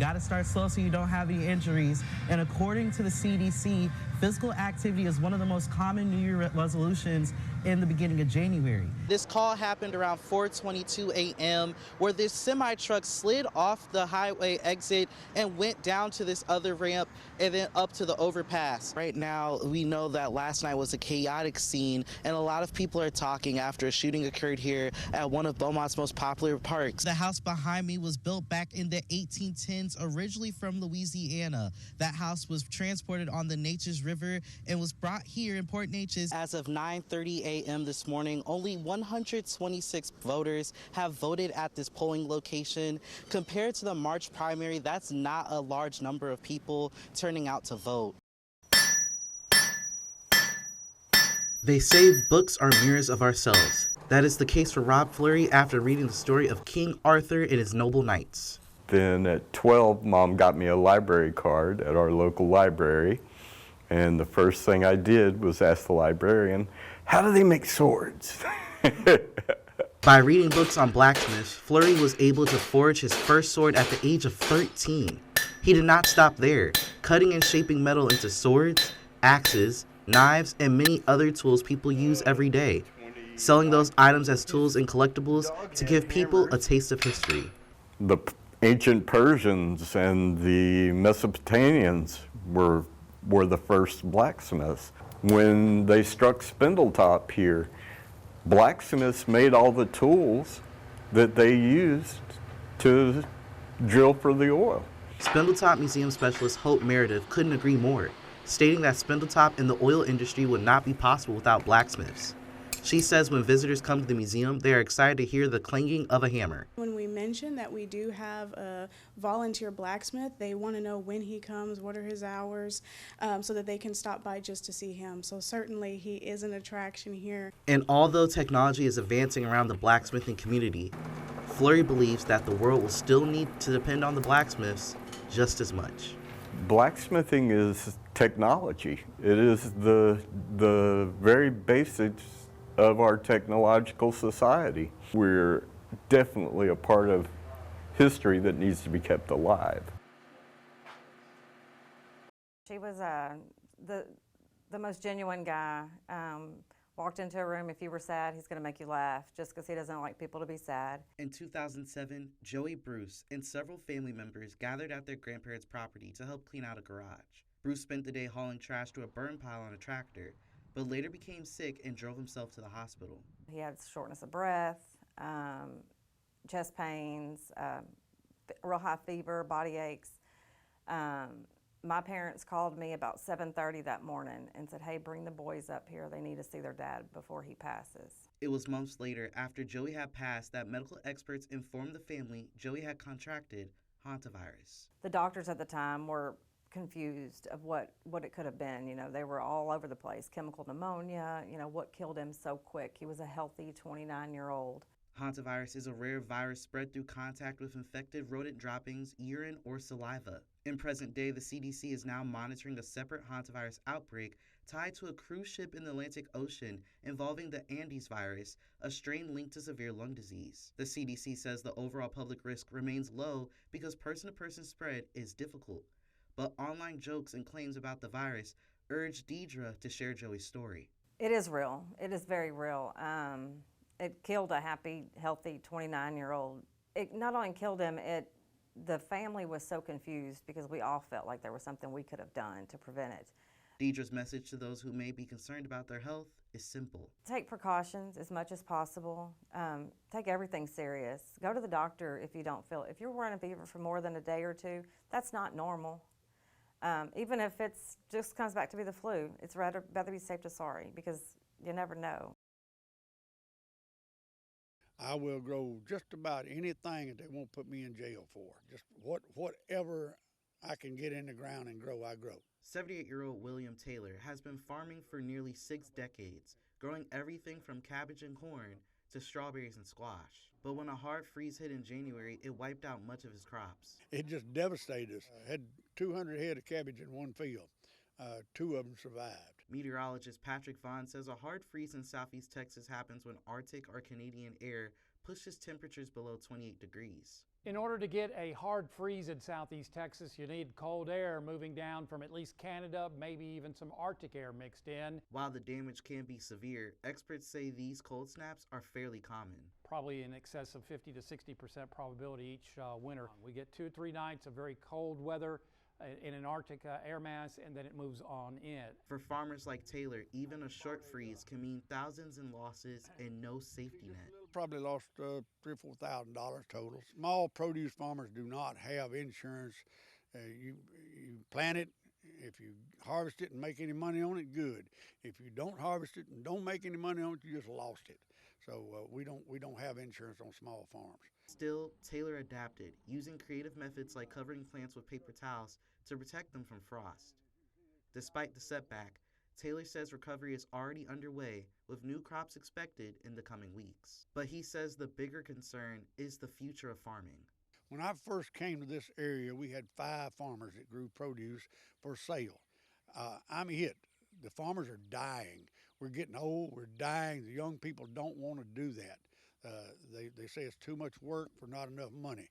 got to start slow so you don't have any injuries. And according to the CDC, physical activity is one of the most common New Year resolutions in the beginning of January. This call happened around 4:22 a.m. where this semi-truck slid off the highway exit and went down to this other ramp and then up to the overpass. Right now, we know that last night was a chaotic scene, and a lot of people are talking after a shooting occurred here at one of Beaumont's most popular parks. The house behind me was built back in the 1810s, originally from Louisiana. That house was transported on the Neches River and was brought here in Port Neches. As of 9:30 a.m. this morning, only 126 voters have voted at this polling location. Compared to the March primary, that's not a large number of people turning out to vote. They say books are mirrors of ourselves. That is the case for Rob Fleury after reading the story of King Arthur and his noble knights. Then at 12, Mom got me a library card at our local library. And the first thing I did was ask the librarian, how do they make swords? By reading books on blacksmiths, Fleury was able to forge his first sword at the age of 13. He did not stop there, cutting and shaping metal into swords, axes, knives, and many other tools people use every day, selling those items as tools and collectibles to give people a taste of history. The ancient Persians and the Mesopotamians were the first blacksmiths. When they struck Spindletop here, blacksmiths made all the tools that they used to drill for the oil. Spindletop Museum Specialist Hope Meredith couldn't agree more, stating that Spindletop in the oil industry would not be possible without blacksmiths. She says when visitors come to the museum, they are excited to hear the clanging of a hammer. When we mention that we do have a volunteer blacksmith, they want to know when he comes, what are his hours, so that they can stop by just to see him. So certainly he is an attraction here. And although technology is advancing around the blacksmithing community, Fleury believes that the world will still need to depend on the blacksmiths just as much. Blacksmithing is technology. It is the very basics of our technological society. We're definitely a part of history that needs to be kept alive. She was the most genuine guy. Walked into a room, if you were sad, he's going to make you laugh just because he doesn't like people to be sad. In 2007, Joey Bruce and several family members gathered at their grandparents' property to help clean out a garage. Bruce spent the day hauling trash to a burn pile on a tractor, but later became sick and drove himself to the hospital. He had shortness of breath, chest pains, real high fever, body aches. My parents called me about 7:30 that morning and said, hey, bring the boys up here. They need to see their dad before he passes. It was months later, after Joey had passed, that medical experts informed the family Joey had contracted hantavirus. The doctors at the time were confused of what it could have been. You know, they were all over the place. Chemical pneumonia, you know, what killed him so quick? He was a healthy 29-year-old. Hantavirus is a rare virus spread through contact with infected rodent droppings, urine, or saliva. In present day, the CDC is now monitoring a separate hantavirus outbreak tied to a cruise ship in the Atlantic Ocean involving the Andes virus, a strain linked to severe lung disease. The CDC says the overall public risk remains low because person-to-person spread is difficult. But online jokes and claims about the virus urged Deidre to share Joey's story. It is real. It is very real. It killed a happy, healthy 29-year-old. It not only killed him, the family was so confused because we all felt like there was something we could have done to prevent it. Deidre's message to those who may be concerned about their health is simple. Take precautions as much as possible. Take everything serious. Go to the doctor if you don't feel it. If you're wearing a fever for more than a day or two, that's not normal. Even if it's just comes back to be the flu, it's rather be safe than sorry because you never know. I will grow just about anything that they won't put me in jail for. Just whatever I can get in the ground and grow, I grow. 78-year-old William Taylor has been farming for nearly 6 decades, growing everything from cabbage and corn to strawberries and squash. But when a hard freeze hit in January, it wiped out much of his crops. It just devastated us. I had 200 head of cabbage in one field. 2 of them survived. Meteorologist Patrick Vaughn says a hard freeze in southeast Texas happens when Arctic or Canadian air pushes temperatures below 28 degrees. In order to get a hard freeze in southeast Texas, you need cold air moving down from at least Canada, maybe even some Arctic air mixed in. While the damage can be severe, experts say these cold snaps are fairly common. Probably in excess of 50 to 60% probability each winter. We get 2 or 3 nights of very cold weather in an Arctic air mass, and then it moves on in. For farmers like Taylor, even a short freeze can mean thousands in losses and no safety net. Probably lost $3,000 or $4,000 total. Small produce farmers do not have insurance. You plant it. If you harvest it and make any money on it, good. If you don't harvest it and don't make any money on it, you just lost it. So we don't have insurance on small farms. Still, Taylor adapted, using creative methods like covering plants with paper towels to protect them from frost. Despite the setback, Taylor says recovery is already underway, with new crops expected in the coming weeks. But he says the bigger concern is the future of farming. When I first came to this area, we had 5 farmers that grew produce for sale. I'm it. The farmers are dying. We're getting old, we're dying. The young people don't want to do that. They say it's too much work for not enough money.